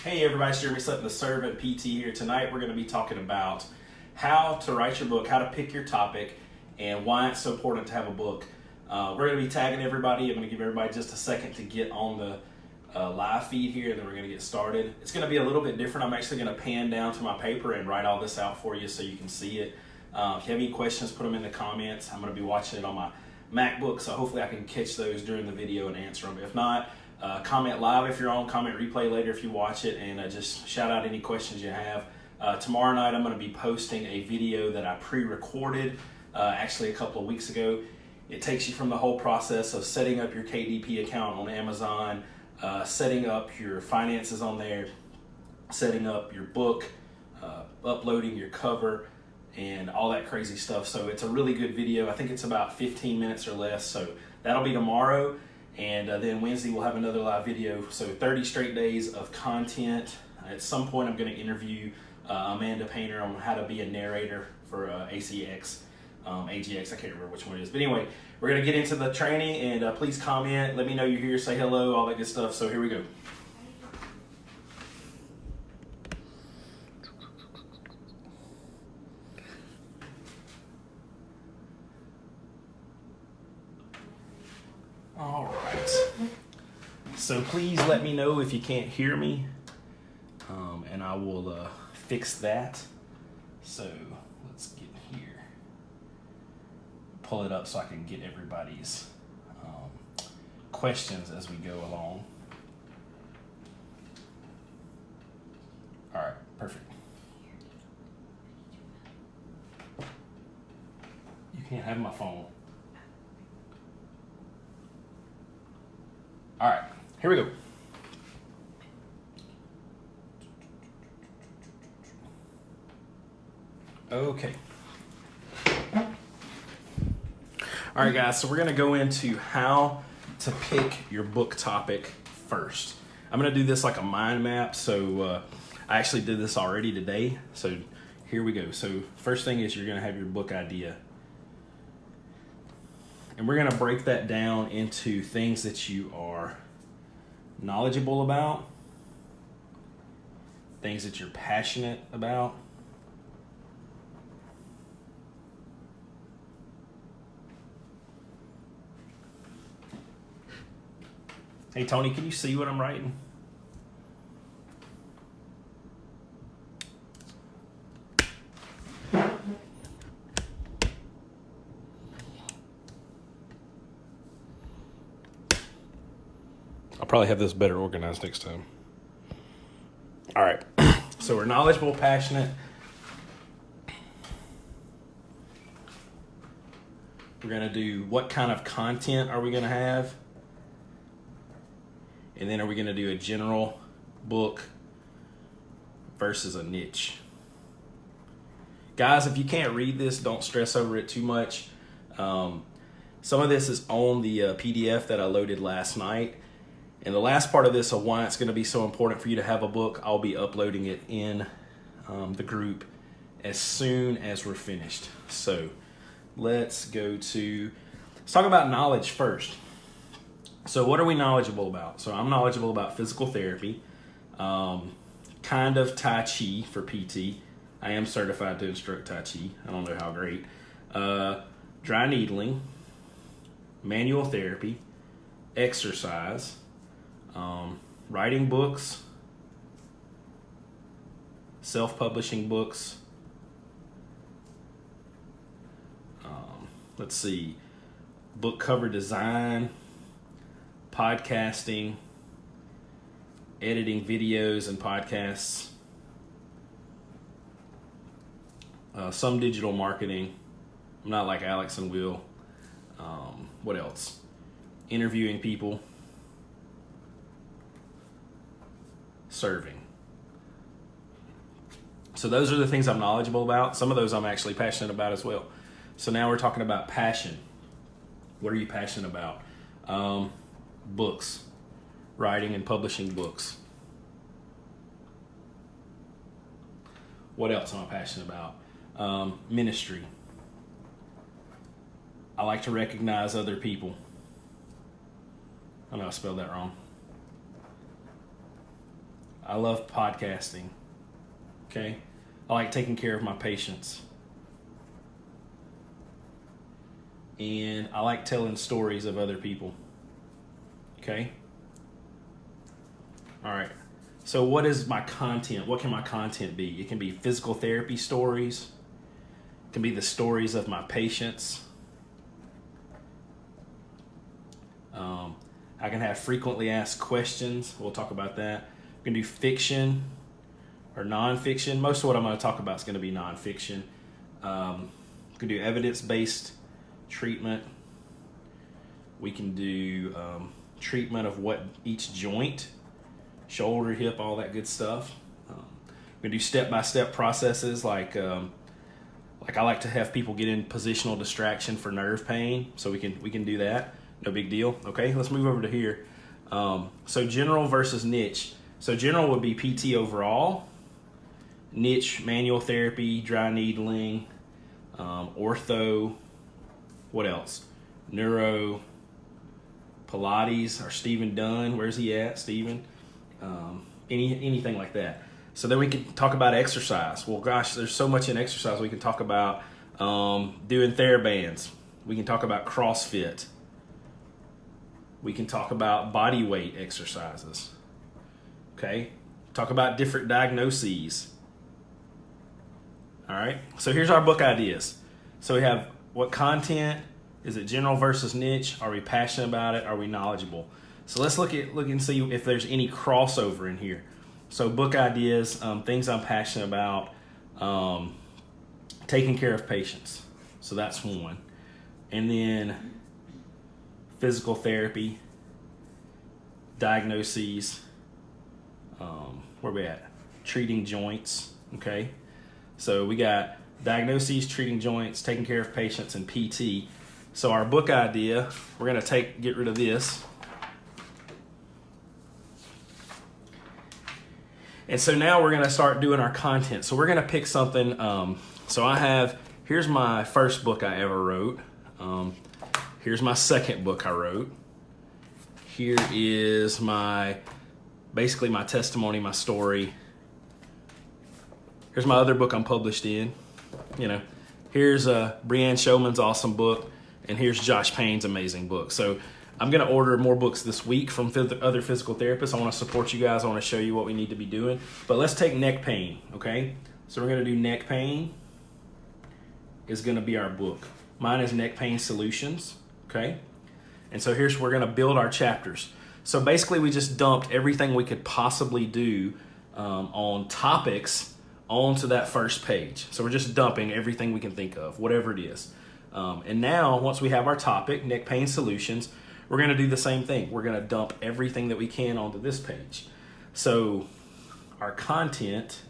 Hey everybody, it's Jeremy Sutton, the Servant PT here. Tonight we're going to be talking about how to write your book, how to pick your topic, and why it's so important to have a book. We're going to be tagging everybody. I'm going to give everybody just a second to get on the live feed here, and then we're going to get started. It's going to be a little bit different. I'm actually going to pan down to my paper and write all this out for you so you can see it. If you have any questions, put them in the comments. I'm going to be watching it on my MacBook, so hopefully I can catch those during the video and answer them. If not, comment live if you're on, comment replay later if you watch it, and just shout out any questions you have. Tomorrow night I'm going to be posting a video that I pre-recorded actually a couple of weeks ago. It takes you from the whole process of setting up your KDP account on Amazon, setting up your finances on there, setting up your book, uploading your cover, and all that crazy stuff. So it's a really good video. I think it's about 15 minutes or less. So that'll be tomorrow. And then Wednesday we'll have another live video. So 30 straight days of content. At some point I'm going to interview Amanda Painter on how to be a narrator for AGX. I can't remember which one it is. But anyway, we're going to get into the training, and please comment. Let me know you're here, say hello, all that good stuff. So here we go. All right, so please let me know if you can't hear me, and I will fix that. So let's get here, pull it up so I can get everybody's questions as we go along. All right, perfect. You can't have my phone. All right, here we go. Okay. All right, guys, so we're going to go into how to pick your book topic first. I'm going to do this like a mind map, so I actually did this already today. So here we go. So first thing is you're going to have your book idea. And we're going to break that down into things that you are knowledgeable about, things that you're passionate about, hey Tony, can you see what I'm writing? I'll probably have this better organized next time. All right, so we're knowledgeable, passionate. We're gonna do what kind of content are we gonna have? And then are we gonna do a general book versus a niche? Guys, if you can't read this, don't stress over it too much. Some of this is on the PDF that I loaded last night. And the last part of this of why it's going to be so important for you to have a book, I'll be uploading it in the group as soon as we're finished. So let's talk about knowledge first. So what are we knowledgeable about? So I'm knowledgeable about physical therapy, kind of Tai Chi for PT. I am certified to instruct Tai Chi. I don't know how great. Dry needling, manual therapy, exercise, writing books, self-publishing books, book cover design, podcasting, editing videos and podcasts, some digital marketing. I'm not like Alex and Will. What else? Interviewing people. Serving. So those are the things I'm knowledgeable about. Some of those I'm actually passionate about as well. So now we're talking about passion. What are you passionate about? Books, writing and publishing books. What else am I passionate about? Ministry. I like to recognize other people. I know I spelled that wrong. I love podcasting. Okay? I like taking care of my patients. And I like telling stories of other people. Okay? All right. So what is my content? What can my content be? It can be physical therapy stories. It can be the stories of my patients. I can have frequently asked questions. We'll talk about that. We can do fiction or nonfiction. Most of what I'm going to talk about is going to be nonfiction. We can do evidence-based treatment. We can do treatment of what each joint, shoulder, hip, all that good stuff. We can do step-by-step processes like I like to have people get in positional distraction for nerve pain, so we can do that. No big deal. Okay, let's move over to here. So general versus niche. So general would be PT overall. Niche, manual therapy, dry needling, ortho. What else? Neuro, Pilates, or Stephen Dunn. Where's he at, Stephen? Anything like that. So then we can talk about exercise. Well, gosh, there's so much in exercise. We can talk about doing TheraBands. We can talk about CrossFit. We can talk about body weight exercises. Okay? Talk about different diagnoses. All right? So here's our book ideas. So we have what content, is it general versus niche? Are we passionate about it? Are we knowledgeable? So let's look and see if there's any crossover in here. So book ideas, things I'm passionate about, taking care of patients. So that's one. And then physical therapy, diagnoses, where we at? Treating joints, okay? So we got diagnoses, treating joints, taking care of patients, and PT. So our book idea, we're gonna get rid of this. And so now we're gonna start doing our content. So we're gonna pick something, here's my first book I ever wrote. Here's my second book I wrote. Here is basically my testimony, my story. Here's my other book I'm published in. Here's Brianne Showman's awesome book, and here's Josh Payne's amazing book. So I'm gonna order more books this week from other physical therapists. I wanna support you guys. I wanna show you what we need to be doing. But let's take neck pain, okay? So we're gonna do neck pain is gonna be our book. Mine is Neck Pain Solutions. Okay, and so we're going to build our chapters. So basically we just dumped everything we could possibly do on topics onto that first page. So we're just dumping everything we can think of, whatever it is. And now once we have our topic, Neck Pain Solutions, we're going to do the same thing. We're going to dump everything that we can onto this page. So our content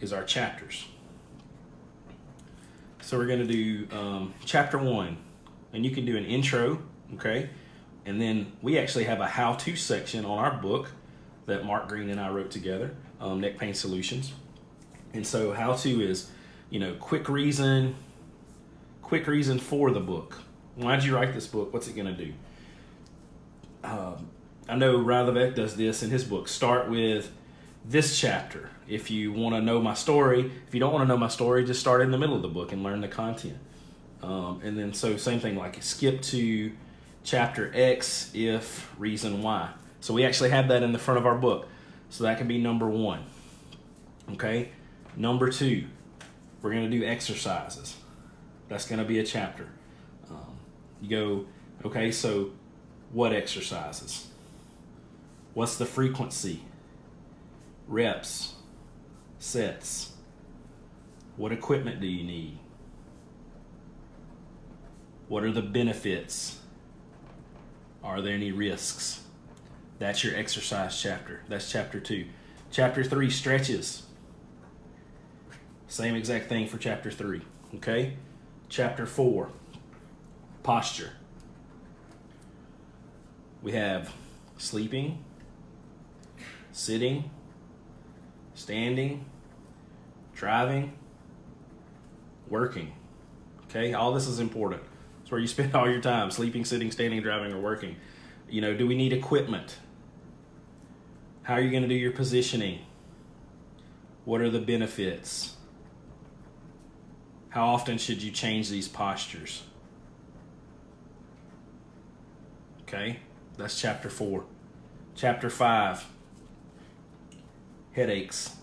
is our chapters. So we're going to do chapter 1, and you can do an intro, okay? And then we actually have a how-to section on our book that Mark Green and I wrote together, Neck Pain Solutions. And so how-to is, quick reason for the book. Why'd you write this book? What's it going to do? I know Radovec does this in his book. Start with this chapter. If you want to know my story, if you don't want to know my story, just start in the middle of the book and learn the content. And then so same thing, like skip to chapter X if reason Y. So we actually have that in the front of our book. So that can be number 1. Okay. Number 2, we're going to do exercises. That's going to be a chapter. You go, okay, so what exercises? What's the frequency? Reps, sets. What equipment do you need? What are the benefits? Are there any risks? That's your exercise chapter. That's chapter 2. Chapter 3, stretches. Same exact thing for chapter 3. Okay? Chapter 4, posture. We have sleeping, sitting, standing, driving, working. Okay? All this is important. It's where you spend all your time, sleeping, sitting, standing, driving, or working. Do we need equipment? How are you going to do your positioning? What are the benefits? How often should you change these postures? Okay, that's chapter 4. Chapter 5, headaches.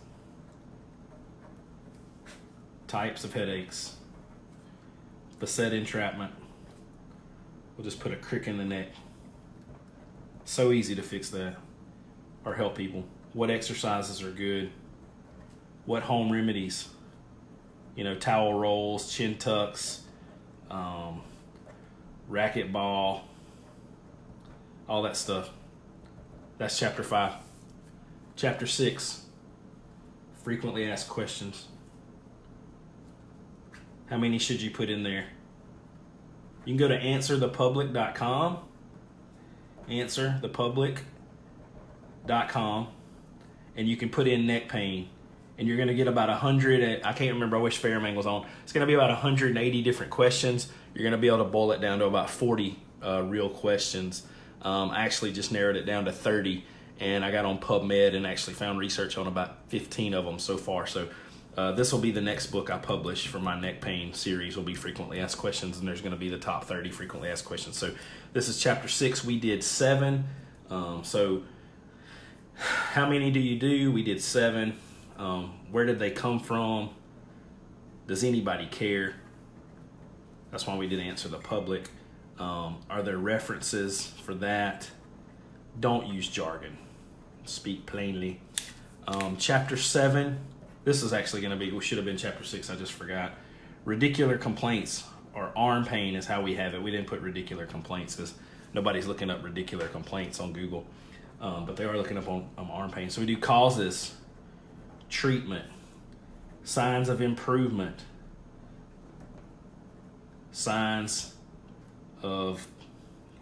Types of headaches. Beset entrapment. We'll just put a crick in the neck. So easy to fix that or help people. What exercises are good? What home remedies? You know, towel rolls, chin tucks, racket ball, all that stuff. That's chapter 5. Chapter 6, frequently asked questions. How many should you put in there? You can go to answerthepublic.com, answerthepublic.com, and you can put in neck pain. And you're going to get about 100, I can't remember, I wish Fairman was on. It's going to be about 180 different questions. You're going to be able to boil it down to about 40 real questions. I actually just narrowed it down to 30, and I got on PubMed and actually found research on about 15 of them so far. So this will be the next book I publish for my neck pain series, will be frequently asked questions, and there's going to be the top 30 frequently asked questions. So this is chapter 6. We did 7. So how many do you do? We did 7. Where did they come from? Does anybody care? That's why we did answer the public. Are there references for that? Don't use jargon. Speak plainly. Chapter 7. This is actually going to be, we should have been chapter 6, I just forgot. Radicular complaints, or arm pain is how we have it. We didn't put radicular complaints because nobody's looking up radicular complaints on Google. But they are looking up on arm pain. So we do causes, treatment, signs of improvement, signs of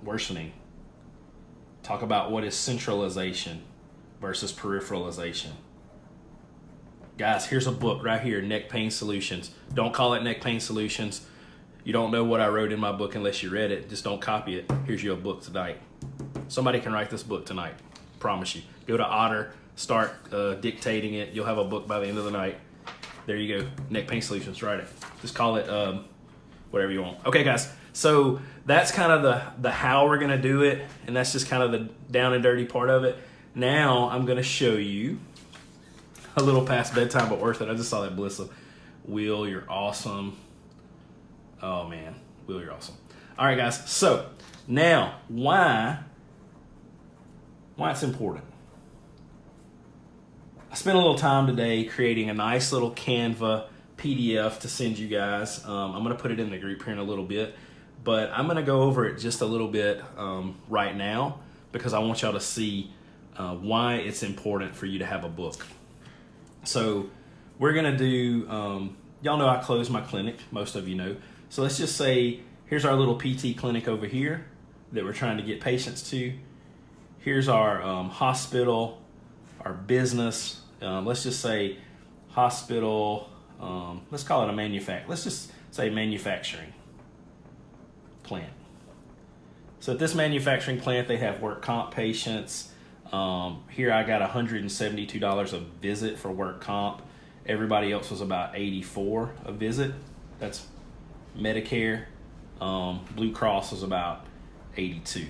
worsening. Talk about what is centralization versus peripheralization. Guys, here's a book right here, Neck Pain Solutions. Don't call it Neck Pain Solutions. You don't know what I wrote in my book unless you read it. Just don't copy it. Here's your book tonight. Somebody can write this book tonight. Promise you. Go to Otter, start dictating it. You'll have a book by the end of the night. There you go. Neck Pain Solutions. Write it. Just call it whatever you want. Okay, guys. So that's kind of the how we're going to do it. And that's just kind of the down and dirty part of it. Now I'm going to show you a little past bedtime, but worth it. I just saw that Blissa. Will, you're awesome. Oh, man. Will, you're awesome. All right, guys. So now why it's important. I spent a little time today creating a nice little Canva PDF to send you guys. I'm going to put it in the group here in a little bit, but I'm going to go over it just a little bit right now because I want y'all to see why it's important for you to have a book. So we're going to do, y'all know I closed my clinic, most of you know. So let's just say, here's our little PT clinic over here that we're trying to get patients to. Here's our hospital, our business. Let's just say hospital, let's call it a let's just say manufacturing plant. So at this manufacturing plant, they have work comp patients. Here I got $172 a visit for work comp. Everybody else was about $84 a visit. That's Medicare. Blue Cross was about $82.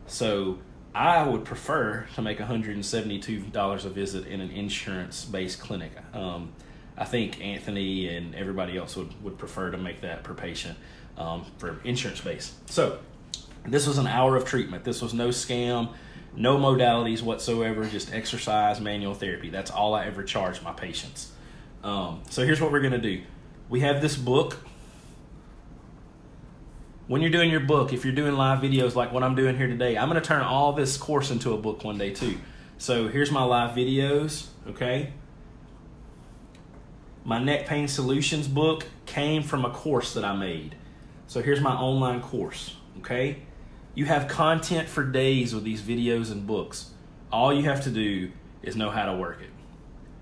So I would prefer to make $172 a visit in an insurance-based clinic. I think Anthony and everybody else would prefer to make that per patient for insurance-based. So this was an hour of treatment. This was no scam. No modalities whatsoever, just exercise, manual therapy. That's all I ever charge my patients. So here's what we're going to do. We have this book. When you're doing your book, if you're doing live videos like what I'm doing here today, I'm going to turn all this course into a book one day too. So here's my live videos, okay? My Neck Pain Solutions book came from a course that I made. So here's my online course, okay? You have content for days with these videos and books. All you have to do is know how to work it.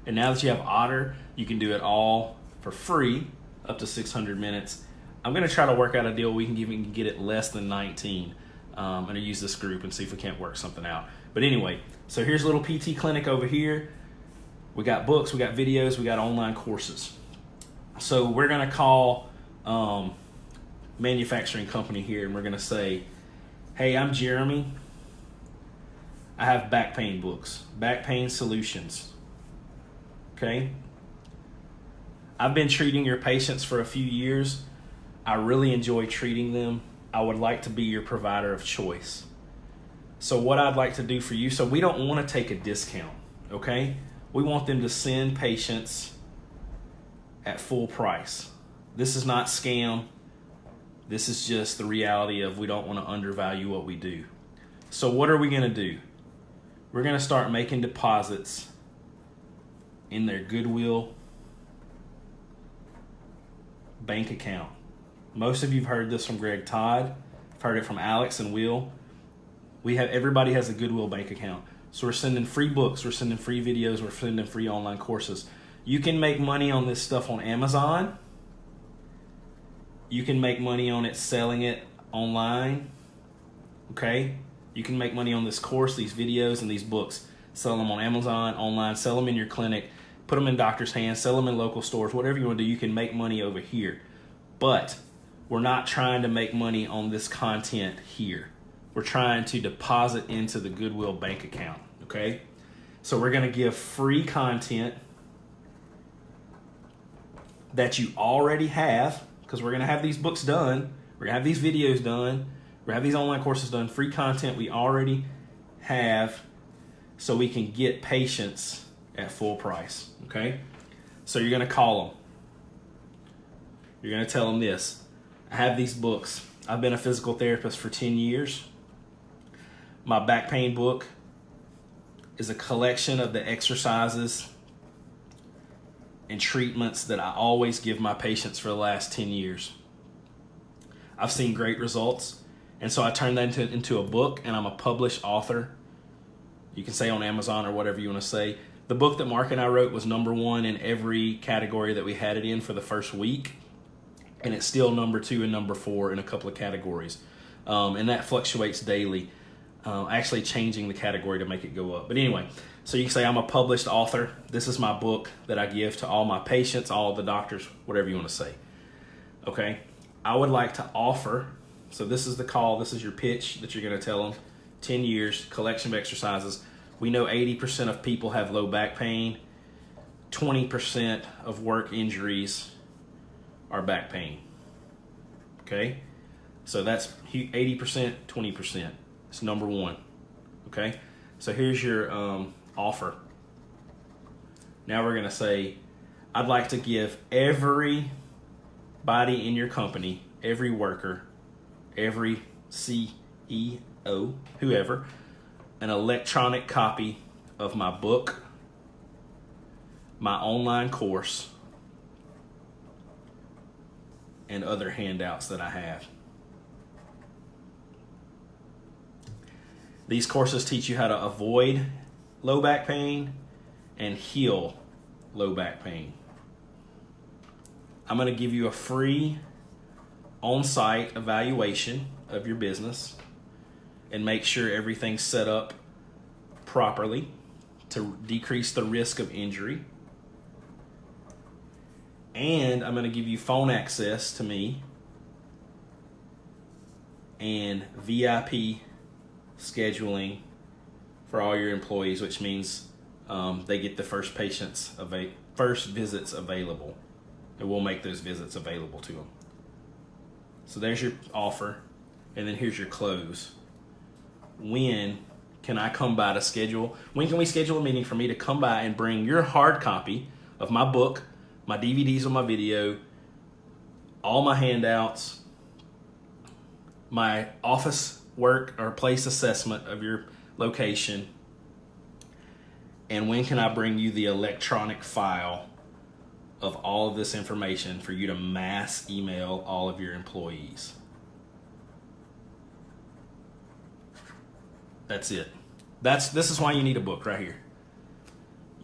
And now that you have Otter, you can do it all for free, up to 600 minutes. I'm going to try to work out a deal we can even get it less than 19. I'm going to use this group and see if we can't work something out. But anyway, so here's a little PT clinic over here. We got books, we got videos, we got online courses. So we're going to call manufacturing company here, and we're going to say, hey, I'm Jeremy. I have back pain books, back pain solutions. Okay? I've been treating your patients for a few years. I really enjoy treating them. I would like to be your provider of choice. So what I'd like to do for you, so we don't want to take a discount, okay? We want them to send patients at full price. This is not scam. This is just the reality of we don't want to undervalue what we do. So what are we going to do? We're going to start making deposits in their Goodwill bank account. Most of you have heard this from Greg Todd. I've heard it from Alex and Will. Everybody has a Goodwill bank account. So we're sending free books, we're sending free videos, we're sending free online courses. You can make money on this stuff on Amazon. You can make money on it selling it online. Okay? You can make money on this course, these videos, and these books. Sell them on Amazon, online, sell them in your clinic, put them in doctor's hands, sell them in local stores, whatever you want to do, you can make money over here. But we're not trying to make money on this content here. We're trying to deposit into the Goodwill bank account, okay? So we're going to give free content that you already have, because we're going to have these books done, we're going to have these videos done, we're going to have these online courses done, free content we already have, so we can get patients at full price, okay? So you're going to call them. You're going to tell them this. I have these books. I've been a physical therapist for 10 years. My back pain book is a collection of the exercises and treatments that I always give my patients for the last 10 years. I've seen great results, and so I turned that into a book, and I'm a published author. You can say on Amazon or whatever you want to say. The book that Mark and I wrote was #1 in every category that we had it in for the first week, and it's still #2 and #4 in a couple of categories, and that fluctuates daily, actually changing the category to make it go up. But anyway, so you can say I'm a published author. This is my book that I give to all my patients, all the doctors, whatever you want to say. Okay, I would like to offer, so this is the call, this is your pitch that you're going to tell them. 10 years, collection of exercises. We know 80% of people have low back pain. 20% of work injuries are back pain. Okay? So that's 80%, 20%. It's #1. Okay? So here's your offer. Now we're going to say, I'd like to give everybody in your company, every worker, every CEO, whoever, an electronic copy of my book, my online course, and other handouts that I have. These courses teach you how to avoid low back pain and heal low back pain. I'm going to give you a free on-site evaluation of your business and make sure everything's set up properly to decrease the risk of injury. And I'm going to give you phone access to me and VIP scheduling for all your employees, which means they get the first visits available, and we'll make those visits available to them. So there's your offer, and then here's your close. When can I come by to schedule? When can we schedule a meeting for me to come by and bring your hard copy of my book, my DVDs of my video, all my handouts, my office work or place assessment of your location, and when can I bring you the electronic file of all of this information for you to mass email all of your employees? That's it. This is why you need a book right here.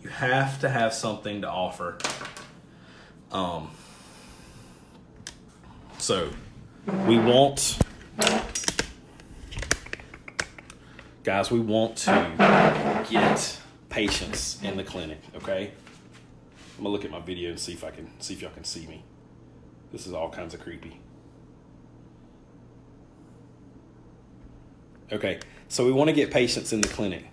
You have to have something to offer. So we want Guys, we want to get patients in the clinic, okay? I'm gonna look at my video and see if y'all can see me. This is all kinds of creepy. Okay, so we want to get patients in the clinic.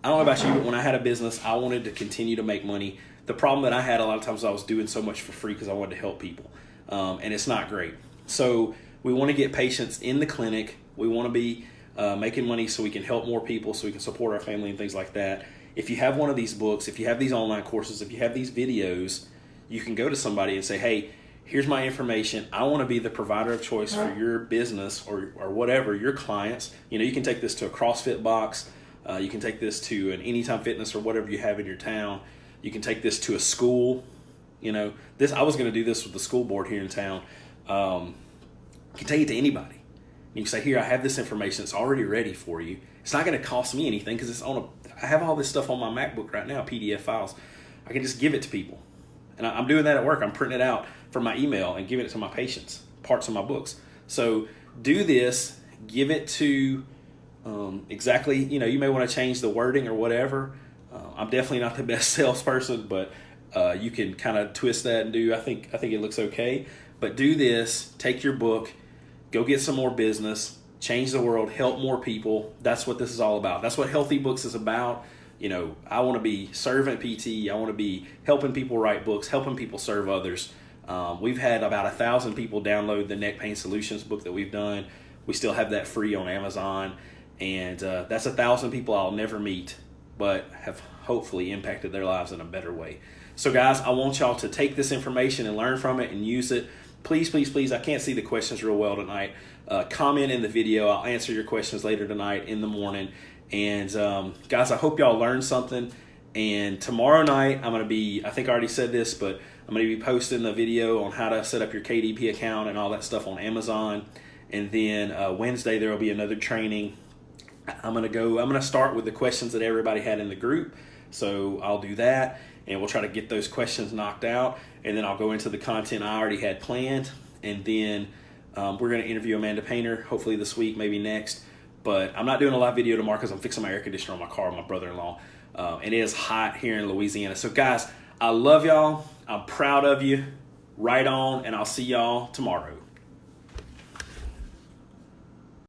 I don't know about you, but when I had a business, I wanted to continue to make money. The problem that I had a lot of times, I was doing so much for free because I wanted to help people, and it's not great. So we want to get patients in the clinic. We want to be making money so we can help more people, so we can support our family and things like that. If you have one of these books, if you have these online courses, if you have these videos, you can go to somebody and say, hey, here's my information. I want to be the provider of choice for your business or whatever, your clients. You know, you can take this to a CrossFit box. You can take this to an Anytime Fitness or whatever you have in your town. You can take this to a school. You know, I was going to do this with the school board here in town. You can take it to anybody. You can say, here, I have this information. It's already ready for you. It's not going to cost me anything because I have all this stuff on my MacBook right now, PDF files. I can just give it to people. And I'm doing that at work. I'm printing it out from my email and giving it to my patients, parts of my books. So do this, give it to exactly, you may want to change the wording or whatever. I'm definitely not the best salesperson, but you can kind of twist that and do, I think it looks okay. But do this, take your book, go get some more business, change the world, help more people. That's what this is all about. That's what Healthy Books is about. I want to be servant PT. I want to be helping people write books, helping people serve others. We've had about 1,000 people download the Neck Pain Solutions book that we've done. We still have that free on Amazon. And that's 1,000 people I'll never meet, but have hopefully impacted their lives in a better way. So guys, I want y'all to take this information and learn from it and use it. Please, please, please, I can't see the questions real well tonight. Comment in the video. I'll answer your questions later tonight in the morning. And guys, I hope y'all learned something. And tomorrow night, I'm going to be, I think I already said this, but I'm going to be posting a video on how to set up your KDP account and all that stuff on Amazon. And then Wednesday, there will be another training. I'm going to start with the questions that everybody had in the group. So I'll do that, and we'll try to get those questions knocked out. And then I'll go into the content I already had planned. And then we're going to interview Amanda Painter, hopefully this week, maybe next. But I'm not doing a live video tomorrow because I'm fixing my air conditioner on my car with my brother-in-law. And it is hot here in Louisiana. So guys, I love y'all. I'm proud of you. Right on, and I'll see y'all tomorrow.